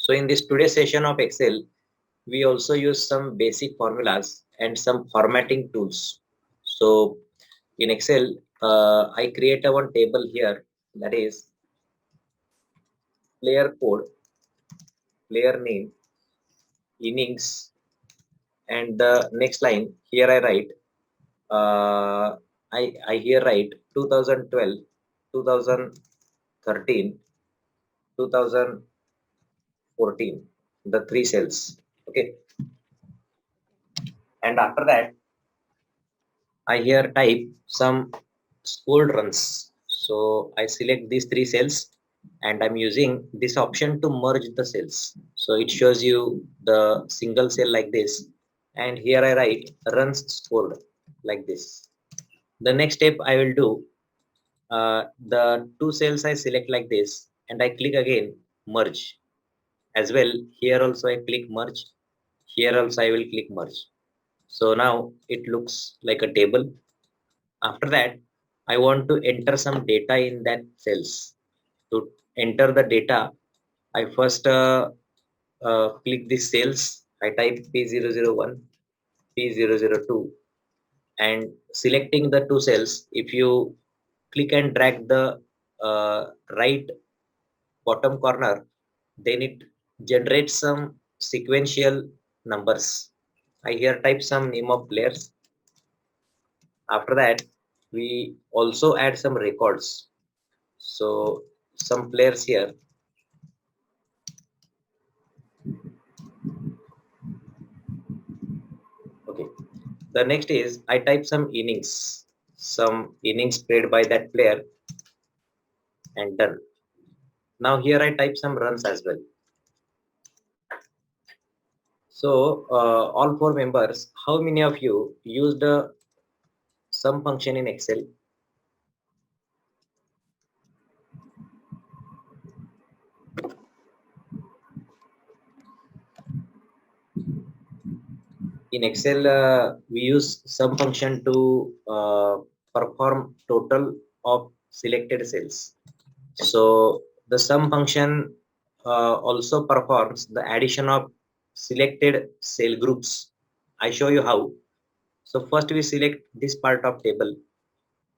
So in this today's session of Excel, we also use some basic formulas and some formatting tools. So in Excel, I create a one table here, that is player code, player name, innings, and the next line here I write, I here write 2012, 2013, 2014, the three cells. Okay, and after that I here type some scored runs. So I select these three cells and I'm using this option to merge the cells. So it shows you the single cell like this. And here I write runs scored like this. The next step I will do, the two cells I select like this and I click again merge. As well, here also I click merge. Here also I will click merge. So now it looks like a table. After that, I want to enter some data in that cells. To enter the data, I first click the cells. I type P001, P002, and selecting the two cells. If you click and drag the right bottom corner, then it generates some sequential numbers. I here type some name of players. After that, we also add some records. So some players here. Okay. The next is I type some innings played by that player and done. Now here I type some runs as well. So all four members, how many of you used a sum function in Excel? In Excel, we use sum function to perform total of selected cells. So the sum function also performs the addition of selected cell groups. I show you how. So first we select this part of table,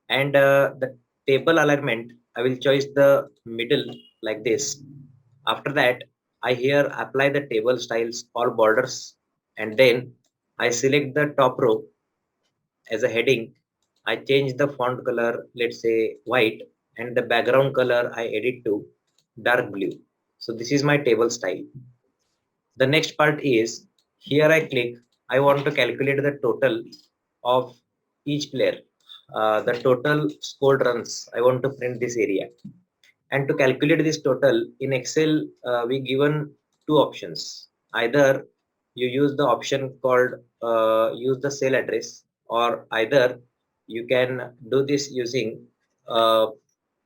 and the table alignment I will choose the middle like this. After that, I here apply the table styles all borders, and then I select the top row as a heading. I change the font color, let's say white, and the background color I edit to dark blue. So this is my table style. The next part is here I click, I want to calculate the total of each player. The total scored runs, I want to print this area. And to calculate this total in Excel, we given two options. Either you use the option called use the cell address, or either you can do this using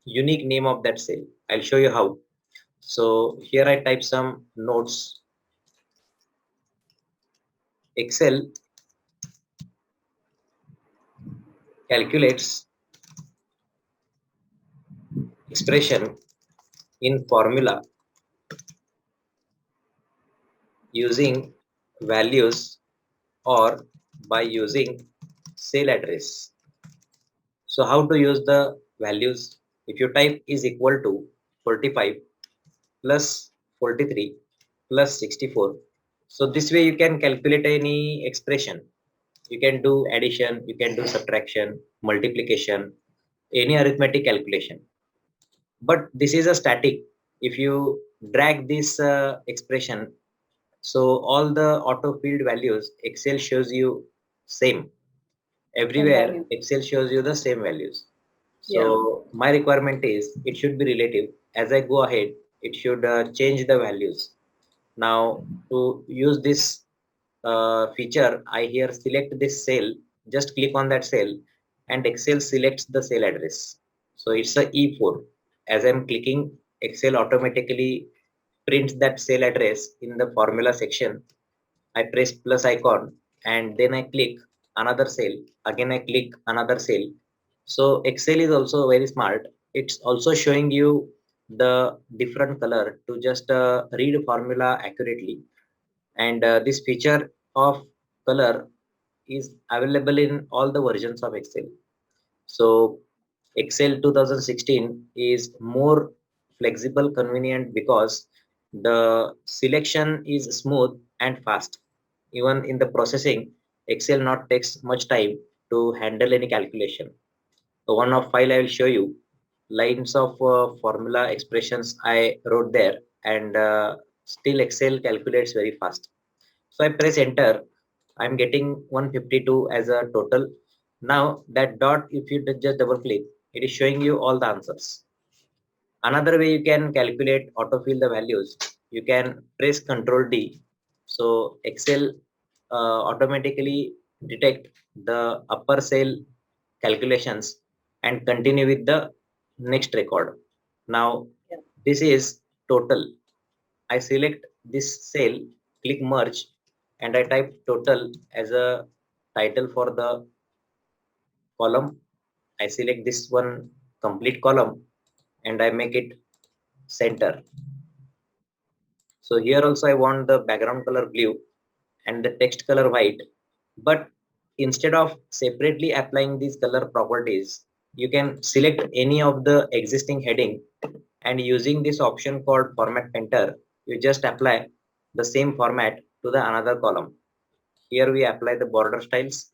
unique name of that cell. I'll show you how. So here I type some notes. Excel calculates expression in formula using values or by using cell address. So how to use the values? If you type is equal to 45 plus 43 plus 64. So this way you can calculate any expression. You can do addition, you can do subtraction, multiplication, any arithmetic calculation. But this is a static. If you drag this expression, so all the auto filled values, Excel shows you same. Everywhere, Excel shows you the same values. So my requirement is it should be relative. As I go ahead, it should change the values. Now to use this feature, I here select this cell, just click on that cell and Excel selects the cell address. So it's a E4. As I'm clicking, Excel automatically prints that cell address in the formula section. I press plus icon and then I click another cell. Again, I click another cell. So Excel is also very smart. It's also showing you the different color to just read formula accurately. And this feature of color is available in all the versions of Excel. So Excel 2016 is more flexible, convenient because the selection is smooth and fast. Even in the processing, Excel not takes much time to handle any calculation. So one of file I will show you lines of formula expressions I wrote there, and still Excel calculates very fast. So I press enter. I'm getting 152 as a total. Now that dot, if you just double click, it is showing you all the answers. Another way you can calculate autofill the values, you can press Ctrl D. So Excel automatically detect the upper cell calculations and continue with the next record. Now this is total. I select this cell, click merge, and I type total as a title for the column. I select this one complete column and I make it center. So here also I want the background color blue and the text color white. But instead of separately applying these color properties, you can select any of the existing heading, and using this option called format painter, you just apply the same format to the another column. Here we apply the border styles.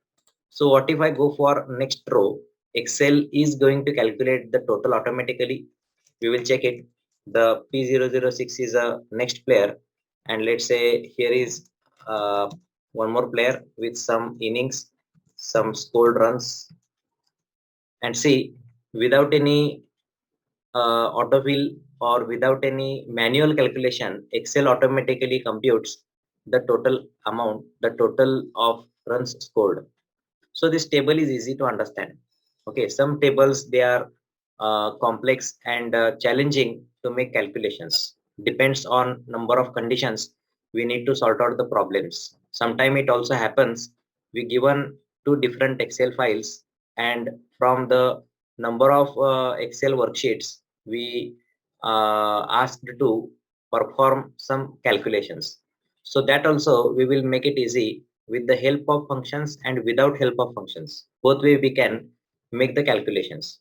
So what if I go for next row? Excel is going to calculate the total automatically. We will check it. The P006 is a next player, and let's say here is one more player with some innings, some scored runs, and see, without any autofill or without any manual calculation, Excel automatically computes the total amount, the total of runs scored. So this table is easy to understand. Okay, some tables they are complex and challenging to make calculations. Depends on number of conditions. We need to sort out the problems. Sometimes it also happens we given two different Excel files, and from the number of Excel worksheets we asked to perform some calculations. So that also we will make it easy with the help of functions and without help of functions. Both way we can make the calculations.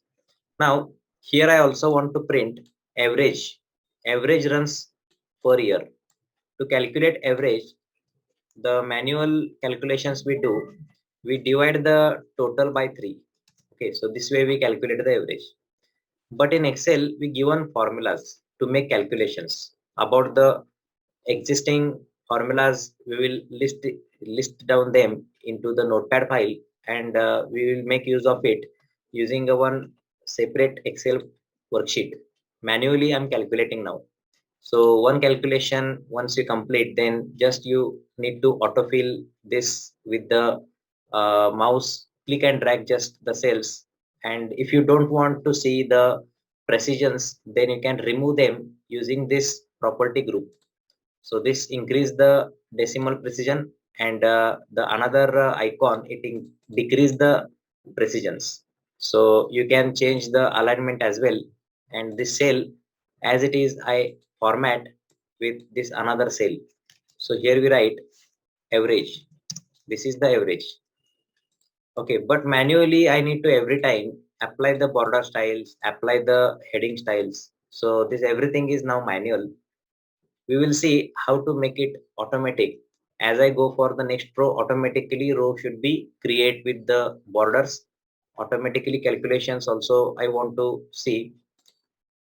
Now here I also want to print average. Average runs per year. To calculate average, the manual calculations we do, we divide the total by 3. Okay, so this way we calculate the average. But in Excel, we given formulas to make calculations. About the existing formulas, we will list down them into the notepad file, and we will make use of it using a one separate Excel worksheet. Manually, I'm calculating now. So one calculation, once you complete, then just you need to autofill this with the mouse, click and drag just the cells. And if you don't want to see the precisions, then you can remove them using this property group. So this increase the decimal precision, and the another icon, it decrease the precisions. So you can change the alignment as well. And this cell as it is, I format with this another cell. So here we write average. This is the average. Okay, but manually I need to every time apply the border styles, apply the heading styles. So this everything is now manual. We will see how to make it automatic. As I go for the next row, automatically row should be create with the borders. Automatically calculations also I want to see.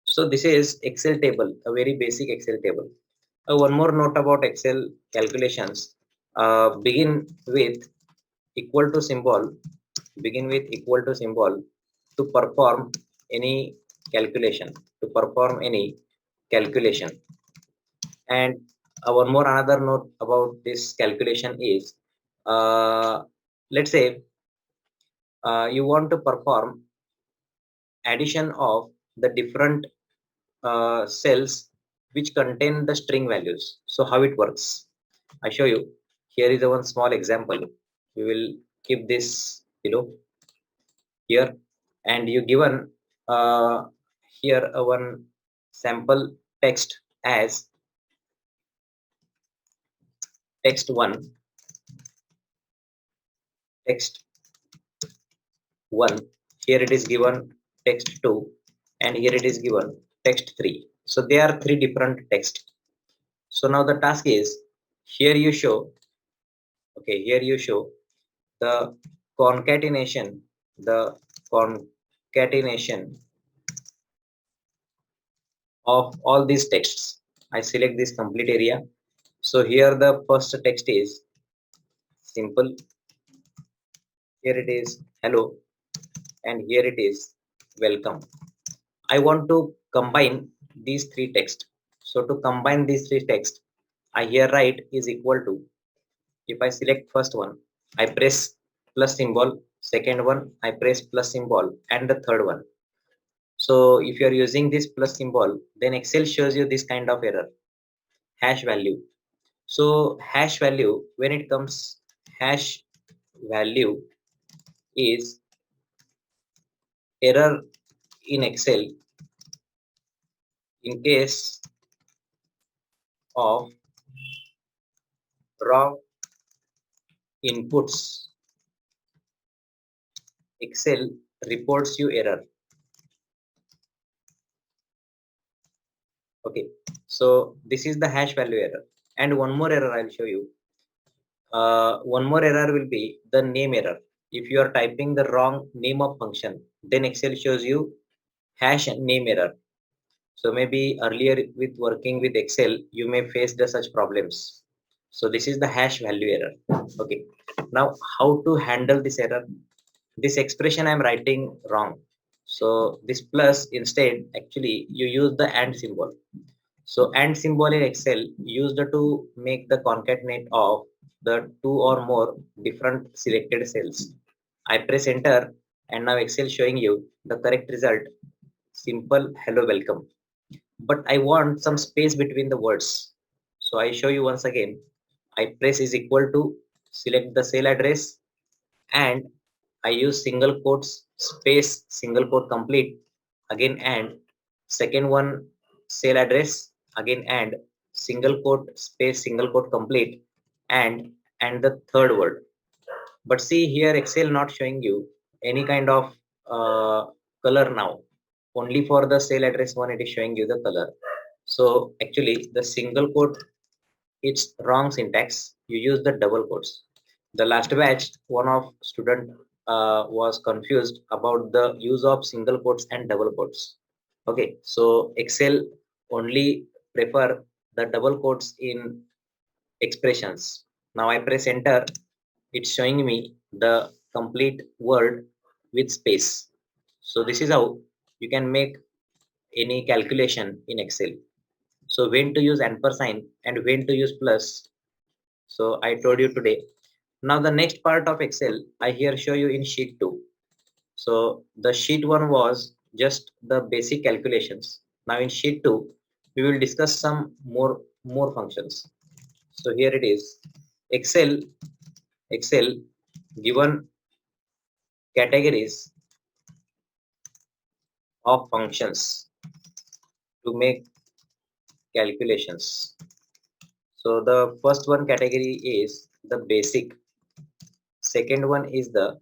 So this is Excel table, a very basic Excel table. One more note about Excel calculations. Begin with equal to symbol. Begin with equal to symbol to perform any calculation. To perform any calculation. And one more another note about this calculation is, let's say you want to perform addition of the different cells which contain the string values. So how it works? I show you. Here is a one small example. We will keep this below here, and you given here a one sample text as text1, text1. Here it is given text2, and here it is given text3. So there are three different text. So now the task is, here you show, okay, here you show the concatenation, the concatenation of all these texts. I select this complete area. So here the first text is simple, here it is hello, and here it is welcome. I want to combine these three texts. So to combine these three texts, I here write is equal to, if I select first one, I press plus symbol, second one I press plus symbol, and the third one. So if you are using this plus symbol, then Excel shows you this kind of error, hash value. So hash value, when it comes, hash value is error in Excel in case of wrong inputs. Excel reports you error. Okay, so this is the hash value error. And one more error I'll show you. One more error will be the name error. If you are typing the wrong name of function, then Excel shows you hash name error. So maybe earlier with working with Excel, you may face the such problems. So this is the hash value error. Okay, now how to handle this error? This expression I'm writing wrong. So this plus, instead actually you use the and symbol. So and symbol in Excel used to make the concatenate of the two or more different selected cells. I press enter, and now Excel showing you the correct result, simple hello welcome. But I want some space between the words. So I show you once again. I press is equal to, select the cell address, and I use single quotes space single quote complete, again and second one cell address, again and single quote space single quote complete, and the third word. But see here Excel not showing you any kind of uh, color now. Only for the cell address one it is showing you the color. So actually the single quote, it's wrong syntax. You use the double quotes. The last batch, one of student was confused about the use of single quotes and double quotes. Okay, so Excel only prefer the double quotes in expressions. Now I press enter, it's showing me the complete word with space. So this is how you can make any calculation in Excel. So when to use ampersand and when to use plus, so I told you today. Now the next part of Excel I here show you in sheet 2. So the sheet 1 was just the basic calculations. Now in sheet 2 we will discuss some more functions. So here it is. Excel given categories of functions to make calculations. So the first one category is the basic. Second one is the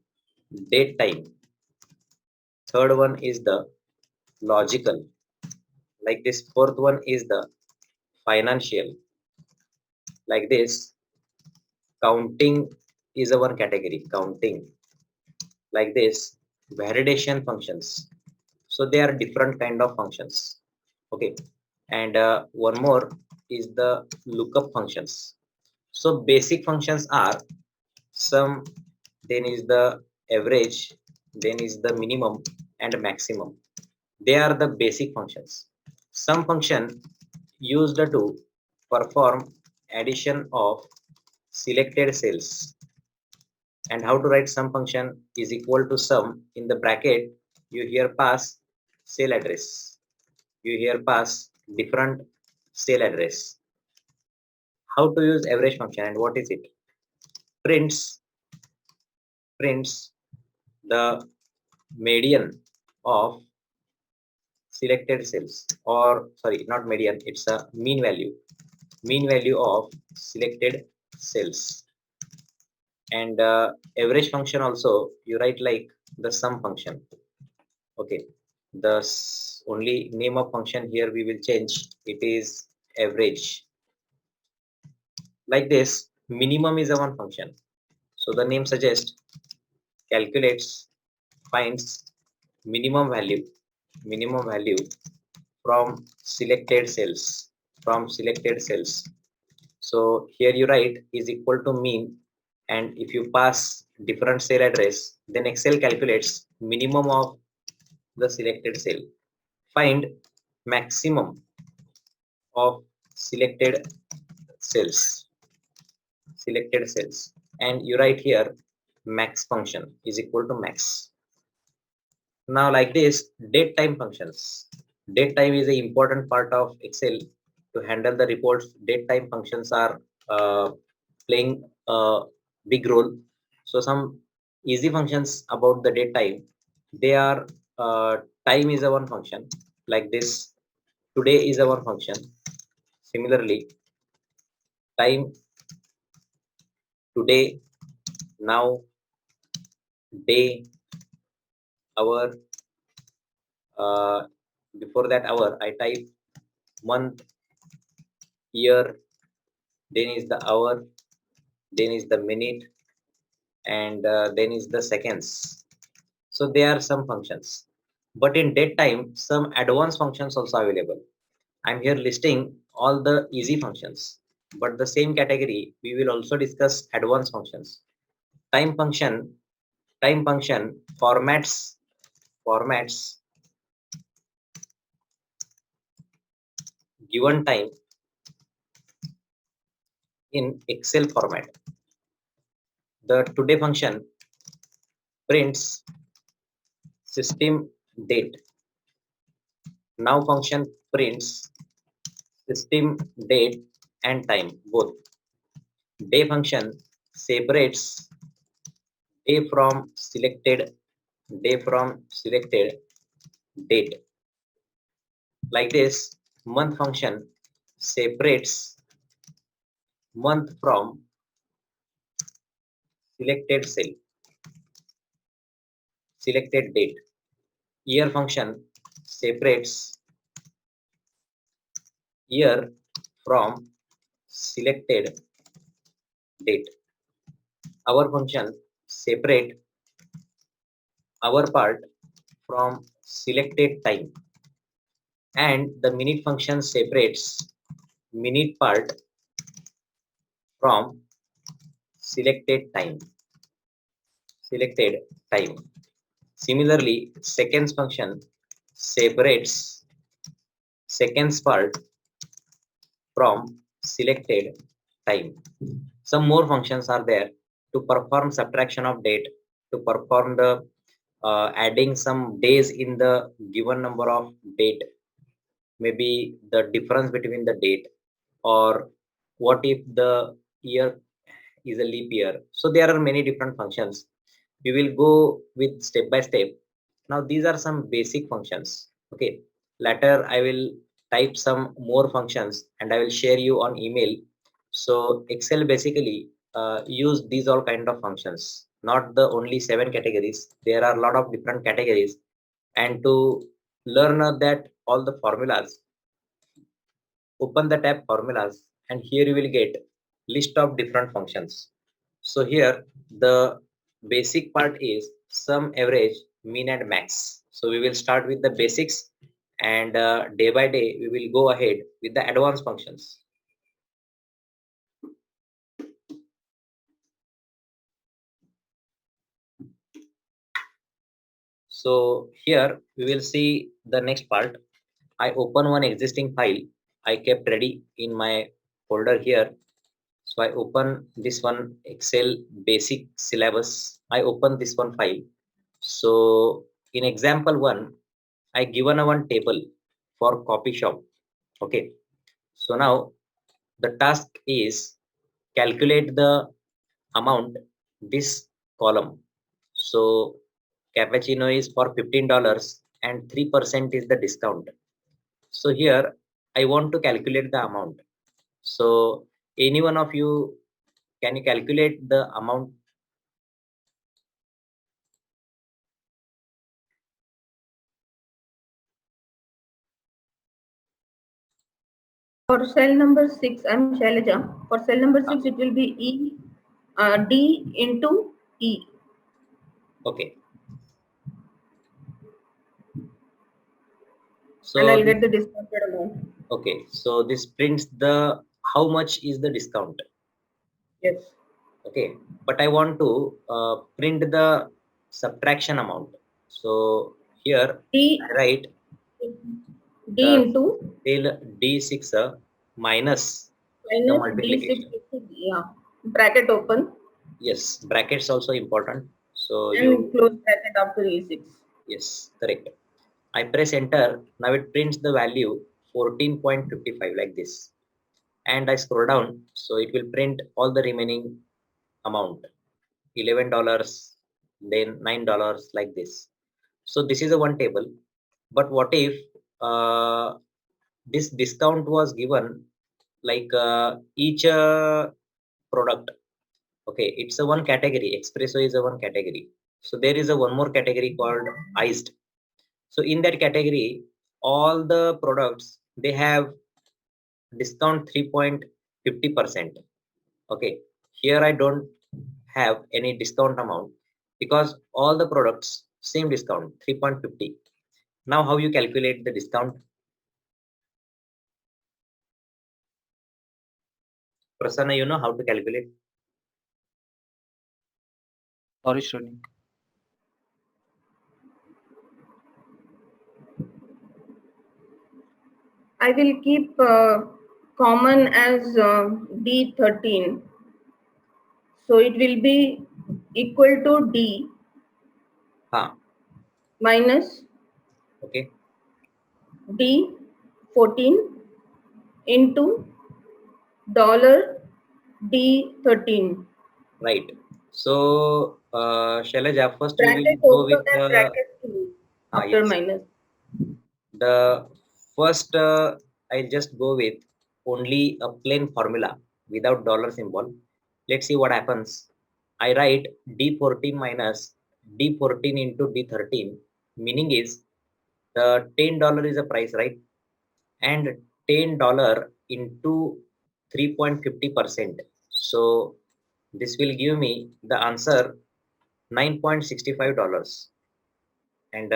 date time. Third one is the logical. Like this, fourth one is the financial. Like this, counting is a one category, counting. Like this, validation functions. So they are different kind of functions. Okay, and one more is the lookup functions. So basic functions are sum, then is the average, then is the minimum and maximum. They are the basic functions. Sum function used to perform addition of selected cells. And how to write sum function is equal to sum in the bracket. You here pass cell address. You here pass different cell address. How to use average function and what is it? Prints the median of selected cells, or sorry, not median, it's a mean value of selected cells. And average function also you write like the sum function. Okay, the only name of function here we will change, it is average. Like this, minimum is a one function, so the name suggests calculates, finds minimum value from selected cells, so here you write is equal to mean, and if you pass different cell address, then Excel calculates minimum of the selected cell, find maximum of selected cells, and you write here max function is equal to max. Now like this, date time functions. Date time is an important part of Excel to handle the reports. Date time functions are playing a big role. So some easy functions about the date time, they are time is a one function. Like this, today is a one function. Similarly, time, today, now, day, hour, uh, before that hour I type month, year, then is the hour, then is the minute, and then is the seconds. So there are some functions, but in date time some advanced functions also available. I'm here listing all the easy functions, but the same category we will also discuss advanced functions. Time function, formats given time in Excel format. The today function prints system date. Now function prints system date and time both. Day function separates day from selected date. Like this, month function separates month from selected cell, selected date. Year function separates year from selected date. Hour function separate hour part from selected time, and the minute function separates minute part from selected time. Selected time. Similarly, seconds function separates seconds part from selected time. Some more functions are there to perform subtraction of date, to perform the adding some days in the given number of date, maybe the difference between the date, or what if the year is a leap year. So there are many different functions. We will go with step by step. Now these are some basic functions. Okay, later I will type some more functions and I will share you on email. So Excel basically use these all kind of functions, not the only 7 categories. There are a lot of different categories, and to learn that all the formulas, open the tab formulas, and here you will get list of different functions. So here the basic part is sum, average, mean and max. So we will start with the basics, and day by day we will go ahead with the advanced functions. So here we will see the next part. I open one existing file I kept ready in my folder here. So I open this one Excel basic syllabus. I open this one file. So in example one, I given a one table for copy shop. Okay. So now the task is calculate the amount this column. So cappuccino is for $15. and 3% is the discount. So here I want to calculate the amount. So any one of you, can you calculate the amount? For cell number 6, I'm Shailaja. For cell number 6, it will be D into E. Okay. And So I'll get the discounted amount. okay, so this prints the how much is the discount. Yes. Okay, but I want to print the subtraction amount. So here D, I write D the into tail D6 minus the minus D6 multiplication. into D. Yeah. Bracket open Yes, brackets also important. So and you, close bracket after E6. yes, correct. I press enter. Now it prints the value 14.55 like this. And I scroll down. So it will print all the remaining amount, $11, then $9 like this. So this is a one table. But what if this discount was given like each product? Okay, it's a one category. Espresso is a one category. So there is a one more category called iced. So in that category, all the products they have discount 3.50%. Okay, here I don't have any discount amount because all the products same discount 3.50. Now how you calculate the discount? Prasanna, you know how to calculate? Sorry, Srini. I will keep common as D13. So it will be equal to D Ah, minus okay, D14 into dollar D13. right. So Shailaja, first we will Bracket go with open and bracket close after yes. minus. The first I'll just go with only a plain formula without dollar symbol. Let's see what happens. I write D14 minus D14 into D13. Meaning is the $10 is a price, right? And $10 into 3.50%. So this will give me the answer $9.65. And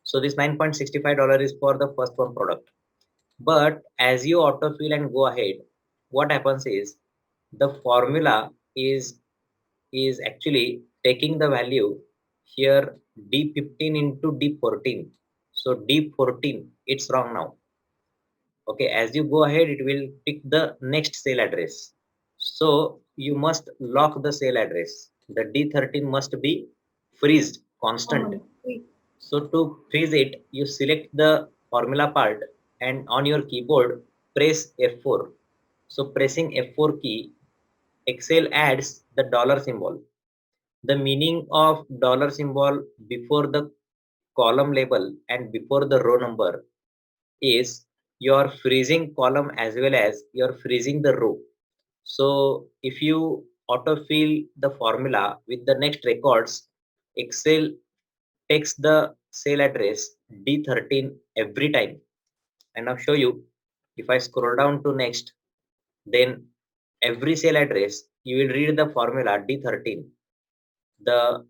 so this $9.65 is for the first one product. But as you autofill and go ahead, what happens is the formula is actually taking the value here D15 into D14. So D14, it's wrong now. Okay, as you go ahead, it will pick the next sale address. So you must lock the sale address. The D13 must be freezed, constant. Common. So to freeze it, you select the formula part and on your keyboard press F4. So pressing F4 key, Excel adds the dollar symbol. The meaning of dollar symbol before the column label and before the row number is you're freezing column as well as you're freezing the row. So if you autofill the formula with the next records, Excel takes the cell address D13 every time. And I'll show you. If I scroll down to next, then every cell address you will read the formula D13. The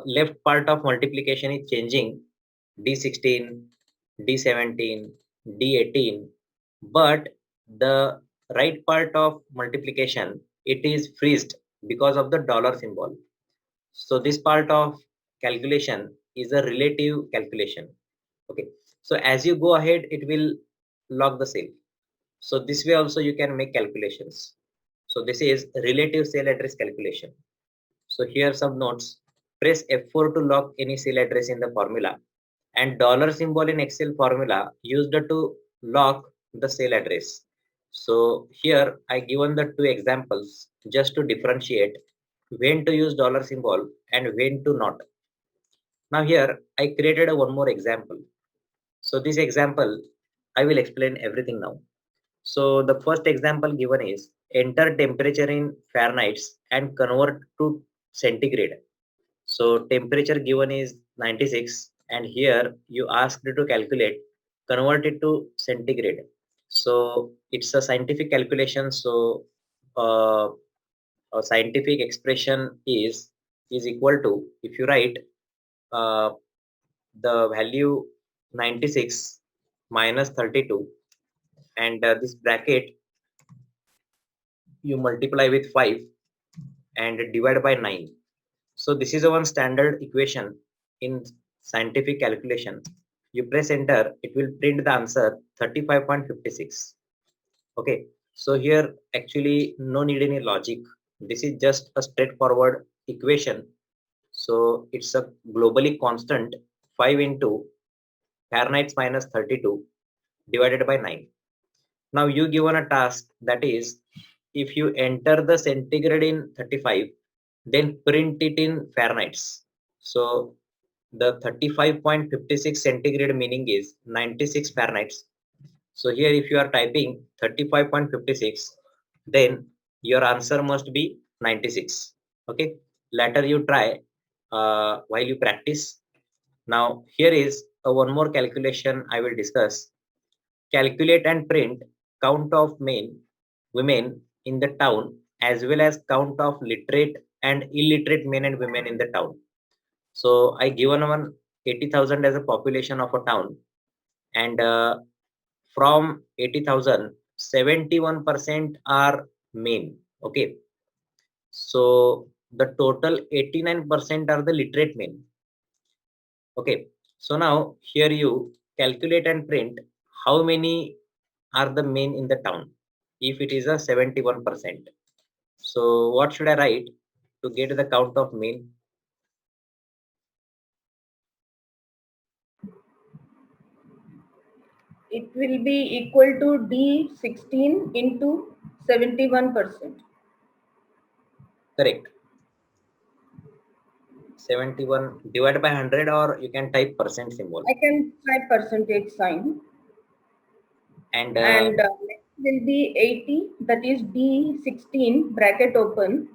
left part of multiplication is changing D16, D17, D18, but the right part of multiplication it is freezed because of the dollar symbol. So this part of calculation is a relative calculation. Okay. So as you go ahead, it will log the sale. So this way also you can make calculations. So this is relative sale address calculation. So here some notes. Press F4 to lock any sale address in the formula, and dollar symbol in Excel formula used to lock the sale address. So here I given the two examples just to differentiate when to use dollar symbol and when to not. Now here I created a one more example. So this example I will explain everything now. So the first example given is enter temperature in Fahrenheit and convert to centigrade. So temperature given is 96 and here you asked to calculate, convert it to centigrade. So it's a scientific calculation. So uh, a scientific expression is equal to, if you write uh, the value 96 minus 32 and this bracket you multiply with 5 and divide by 9. So this is a one standard equation in scientific calculation. You press enter, it will print the answer 35.56. Okay, so here actually no need any logic. This is just a straightforward equation. So it's a globally constant 5 into Fahrenheit minus 32 divided by 9. Now you given a task that is, if you enter the centigrade in 35, then print it in Fahrenheit. So the 35.56 centigrade meaning is 96 Fahrenheit. So here if you are typing 35.56, then your answer must be 96. Okay, later you try while you practice. Now here is a one more calculation I will discuss. Calculate and print count of women in the town as well as count of literate and illiterate men and women in the town. So I given one 80,000 as a population of a town, and from 80,000, 71% are men. Okay, so the total 89% are the literate men. Okay, so now here you calculate and print how many are the men in the town if it is a 71%. So what should I write to get the count of men? It will be equal to D16 into 71%. Correct. 71 divided by 100, or you can type percent symbol. I can type percentage sign. And Next will be 80, that is D16 bracket open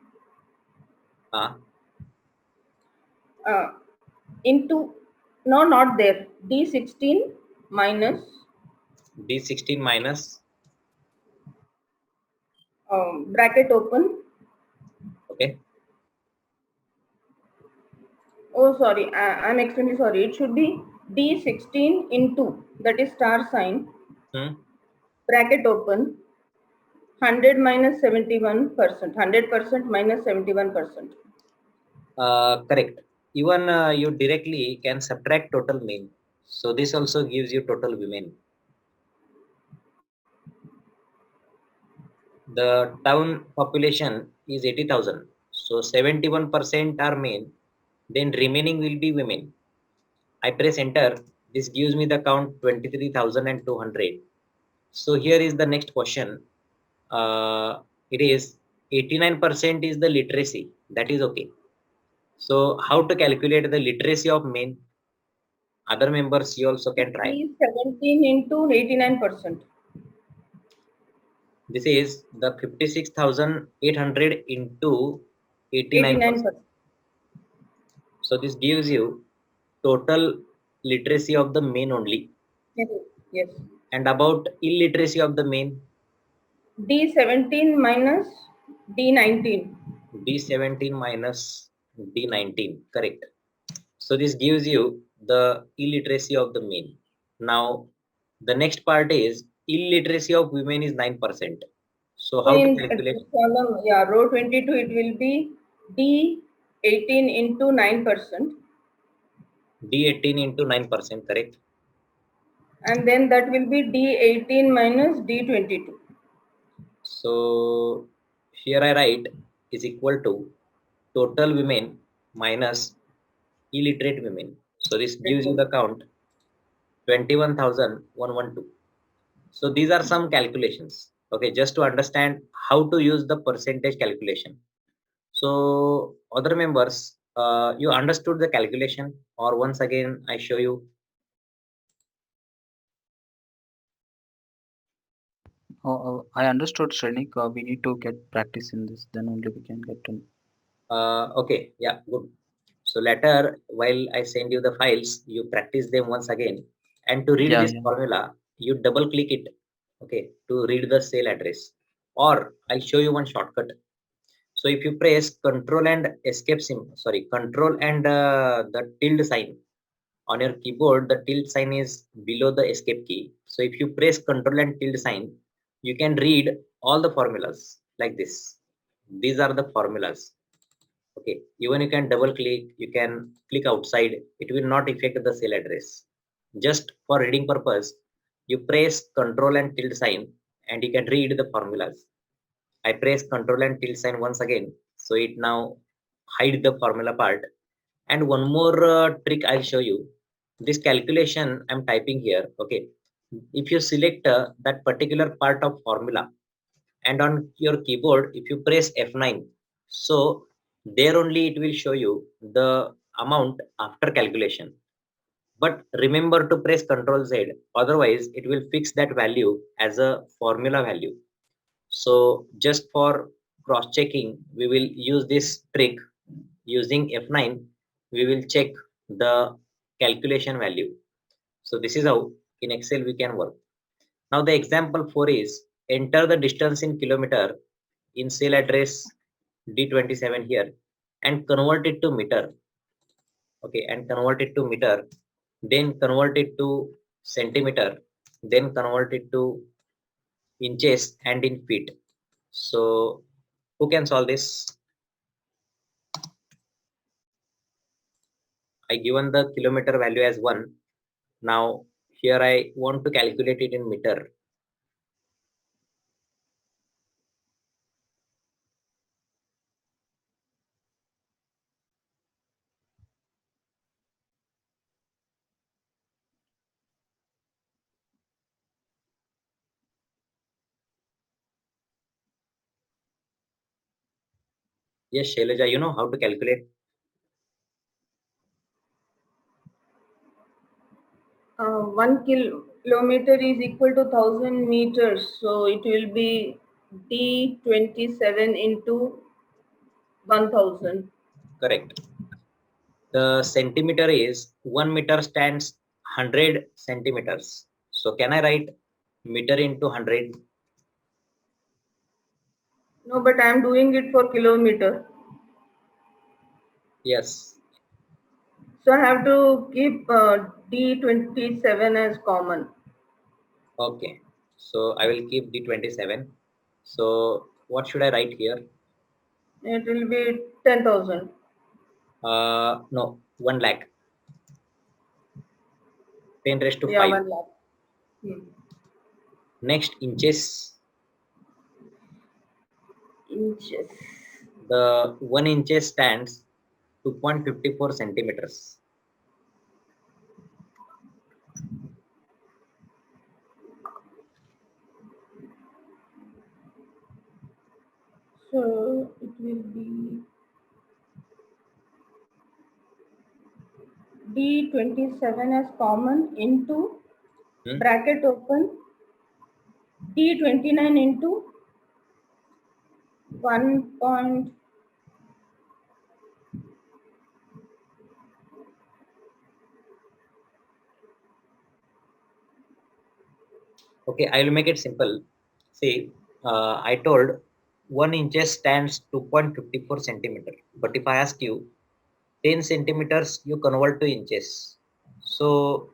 into, no, not there, D16 minus D16 minus bracket open. Okay, Oh, sorry, I'm extremely sorry. It should be D16 into, that is star sign, bracket open, 100 minus 71%, 100% minus 71%. correct. Even you directly can subtract total men, so this also gives you total women. The town population is 80,000, so 71% are men, then remaining will be women. I press enter, this gives me the count 23,200. So here is the next question. It is 89% is the literacy, that is okay. So how to calculate the literacy of men? Other members you also can try. 17 into 89%. This is the 56,800 into 89%. So this gives you total literacy of the men only. Yes. And about illiteracy of the men? D17 minus D19. D17 minus D19, correct. So this gives you the illiteracy of the men. Now the next part is illiteracy of women is 9%. So how to calculate? Column, yeah, row 22, it will be D18 into 9%. D18 into 9%, correct. And then that will be D18 minus D22. So here I write is equal to total women minus illiterate women. So this gives you the count 21,112. So these are some calculations. Okay, just to understand how to use the percentage calculation. So other members, You understood the calculation, or once again I show you? I understood, Shrenik. We need to get practice in this, then only we can get to know. Okay, yeah, good. So later, while I send you the files, you practice them once again. And to read Yeah, this yeah. formula, you double click it, okay, to read the cell address. Or I'll show you one shortcut. So if you press Control and Escape Control and the tilde sign on your keyboard, the tilde sign is below the Escape key. So if you press Control and tilde sign, you can read all the formulas like this. These are the formulas. Okay, even you can double click, you can click outside, it will not affect the cell address. Just for reading purpose, you press Control and tilde sign and you can read the formulas. I press Control and tilde sign once again, so it now hide the formula part. And one more trick I'll show you. This calculation I'm typing here, okay, if you select that particular part of formula, and on your keyboard if you press F9, so there only it will show you the amount after calculation. But remember to press Ctrl Z, otherwise it will fix that value as a formula value. So just for cross checking, we will use this trick. Using F9, we will check the calculation value. So this is how in Excel we can work. Now the example 4 is, enter the distance in kilometer in cell address D27 here and convert it to meter. Okay, and convert it to meter, then convert it to centimeter, then convert it to inches and in feet. So who can solve this? I given the kilometer value as 1. Now here I want to calculate it in meter. Yes, Shailaja, you know how to calculate? 1 kilometer is equal to 1000 meters, so it will be D27 into 1000. Correct. The centimeter is 1 meter stands 100 centimeters. So can I write meter into 100? No, but I am doing it for kilometer. Yes. So I have to keep D27 as common. Okay. So I will keep D27. So what should I write here? It will be 10,000. No, 1 lakh. 10 raised to Yeah, 5. 1 lakh. Hmm. Next, inches. Inches. The 1 inches stands 2.54 centimeters. So it will be D27 as common into Hmm? bracket open D29 into 1 point. Okay, I will make it simple. See, I told 1 inches stands 2.54 centimeter. But if I ask you 10 centimeters, you convert to inches. So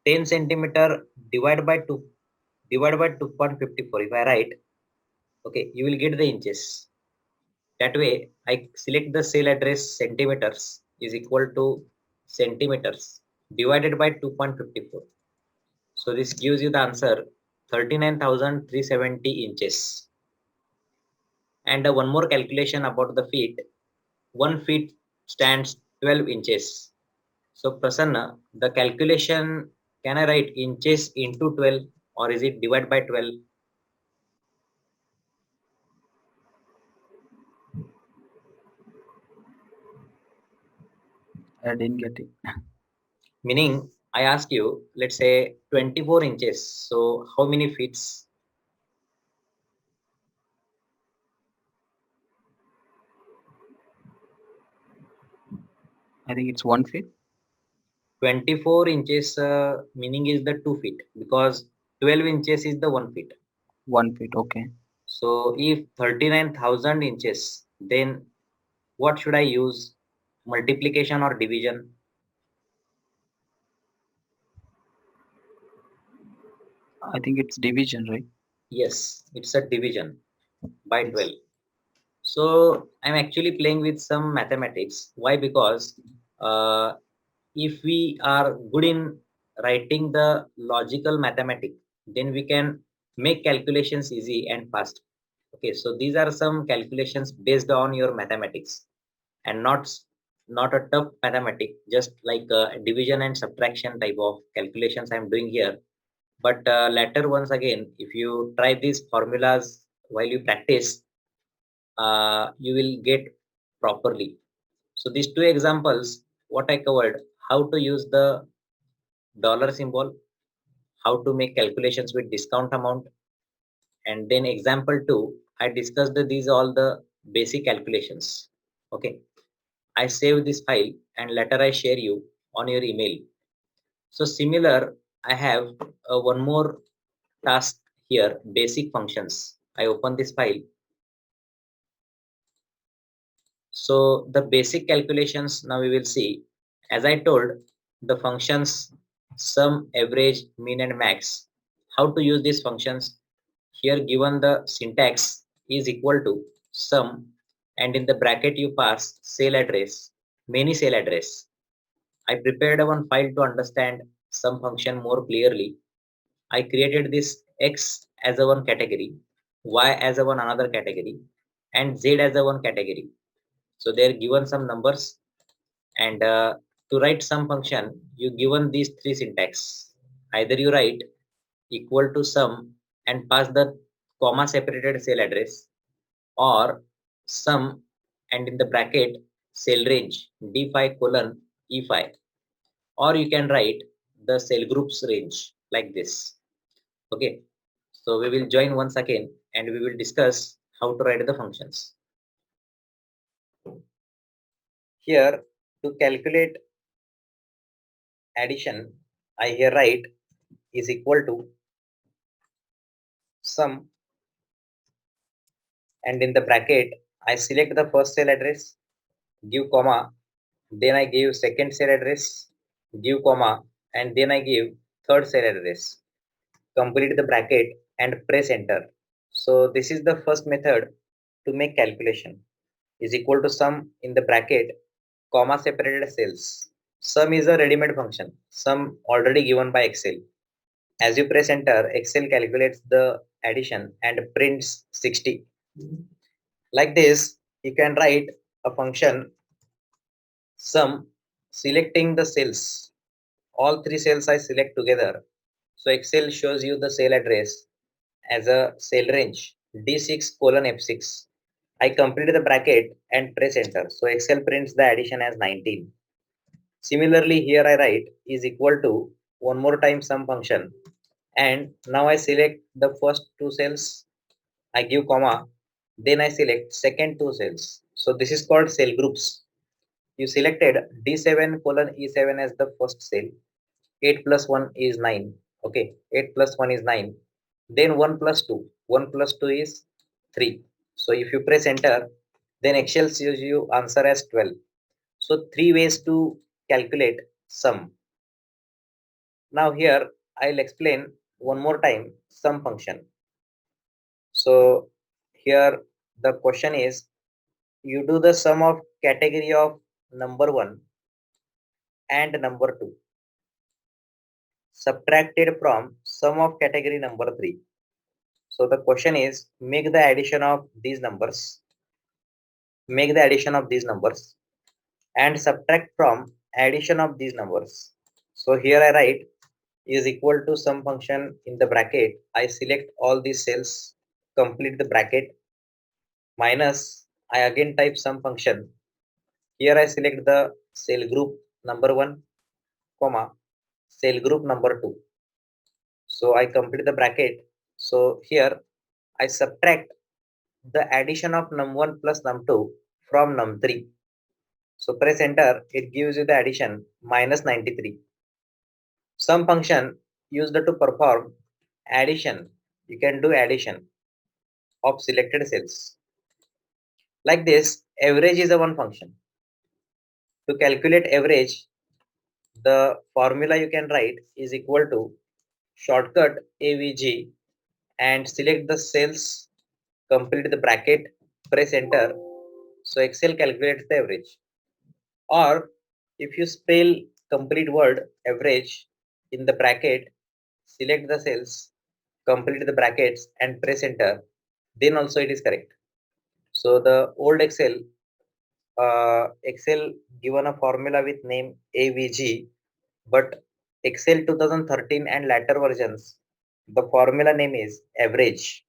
10 centimeter divided by 2.54. If I write, okay, you will get the inches. That way, I select the cell address centimeters is equal to centimeters divided by 2.54. So this gives you the answer 39,370 inches. And one more calculation about the feet. 1 feet stands 12 inches. So Prasanna, the calculation, can I write inches into 12 or is it divided by 12? I didn't get it. Meaning, I ask you, let's say 24 inches. So how many feet? I think it's 1 feet. 24 inches meaning is the 2 feet, because 12 inches is the 1 feet. 1 feet. Okay. So if 39,000 inches, then what should I use? Multiplication or division? I think it's division, right? Yes, it's a division by Yes. 12. So I'm actually playing with some mathematics. Why? Because uh, if we are good in writing the logical mathematics, then we can make calculations easy and fast. Okay, so these are some calculations based on your mathematics, and not a tough mathematic, just like division and subtraction type of calculations I'm doing here. But later, once again, if you try these formulas while you practice, you will get properly. So these two examples, what I covered, how to use the dollar symbol, how to make calculations with discount amount, and then example two, I discussed these all the basic calculations. Okay, I save this file and later I share you on your email. So similar, I have one more task here, basic functions. I open this file. So the basic calculations now we will see. As I told, the functions sum, average, mean and max. How to use these functions? Here given the syntax is equal to sum, and in the bracket you pass cell address, many cell address. I prepared one file to understand some function more clearly. I created this X as a one category, Y as a one another category, and Z as a one category. So they are given some numbers, and to write some function, you given these three syntax. Either you write equal to sum and pass the comma separated cell address, or sum and in the bracket cell range D5 colon E5, or you can write the cell groups range like this. Okay, so we will join once again and we will discuss how to write the functions. Here, to calculate addition, I here write is equal to sum, and in the bracket I select the first cell address, give comma, then I give second cell address, give comma, and then I give third cell address. Complete the bracket and press enter. So this is the first method to make calculation. Is equal to sum in the bracket, comma separated cells. Sum is a ready-made function, sum already given by Excel. As you press enter, Excel calculates the addition and prints 60. Like this, you can write a function sum selecting the cells. All three cells I select together. So Excel shows you the cell address as a cell range D6 colon F6. I complete the bracket and press enter. So Excel prints the addition as 19. Similarly, here I write is equal to one more time sum function, and now I select the first two cells, I give comma, then I select second two cells. So this is called cell groups. You selected D7 colon E7 as the first cell. 8 plus 1 is 9. Okay, 8 plus 1 is 9. Then 1 plus 2. 1 plus 2 is 3. So if you press enter, then Excel shows you answer as 12. So three ways to calculate sum. Now here I'll explain one more time sum function. So here the question is, you do the sum of category of number 1 and number 2 subtracted from sum of category number 3. So the question is, make the addition of these numbers, and subtract from addition of these numbers. So here I write is equal to sum function in the bracket. I select all these cells, complete the bracket, minus I again type sum function. Here I select the cell group number 1, comma, cell group number 2. So I complete the bracket. So here I subtract the addition of num1 plus num2 from num3. So press enter, it gives you the addition minus 93. Sum function used to perform addition. You can do addition of selected cells. Like this, average is a one function. To calculate average, the formula you can write is equal to shortcut AVG and select the cells, complete the bracket, press enter. So Excel calculates the average. Or if you spell complete word average in the bracket, select the cells, complete the brackets and press enter, then also it is correct. So the old Excel given a formula with name AVG, but Excel 2013 and later versions, the formula name is average.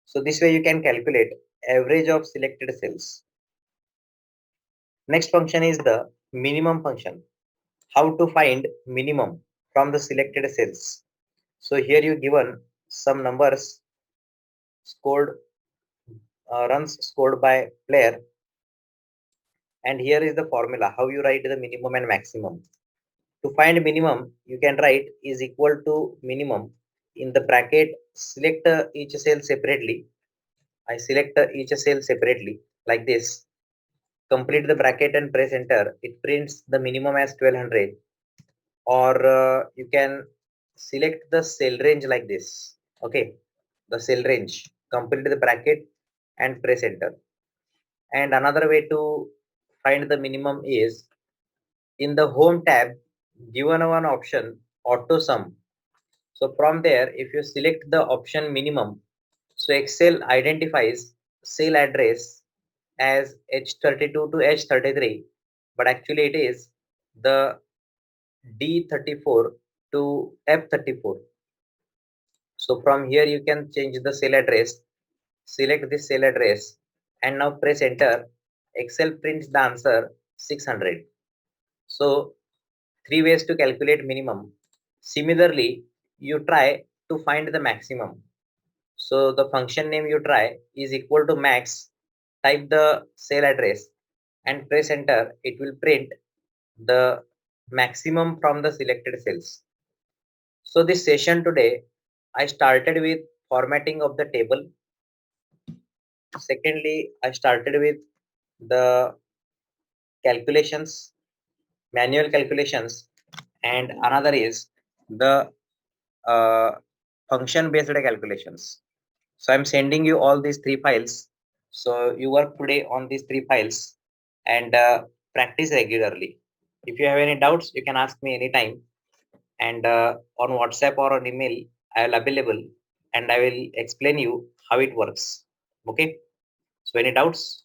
So this way you can calculate average of selected cells. Next function is the minimum function. How to find minimum from the selected cells. So here you given some numbers scored, runs scored by player, and here is the formula how you write the minimum and maximum. To find minimum, you can write is equal to minimum. In the bracket, select each cell separately. I select each cell separately like this. Complete the bracket and press enter. It prints the minimum as 1200. Or you can select the cell range like this. Okay, the cell range. Complete the bracket and press enter. And another way to find the minimum is in the home tab, given one option auto sum. So from there, if you select the option minimum, so Excel identifies cell address as H32 to H33, but actually it is the D34 to F34. So from here you can change the cell address, select this cell address and now press enter. Excel prints the answer 600. So 3 ways to calculate minimum. Similarly, you try to find the maximum. So the function name you try is equal to max. Type the cell address and press enter. It will print the maximum from the selected cells. So this session today, I started with formatting of the table. Secondly, I started with the calculations, manual calculations, and another is the function based calculations. So I'm sending you all these 3 files. So you work today on these 3 files and practice regularly. If you have any doubts, you can ask me anytime. And on WhatsApp or on email, I will available and I will explain you how it works. Okay. So any doubts?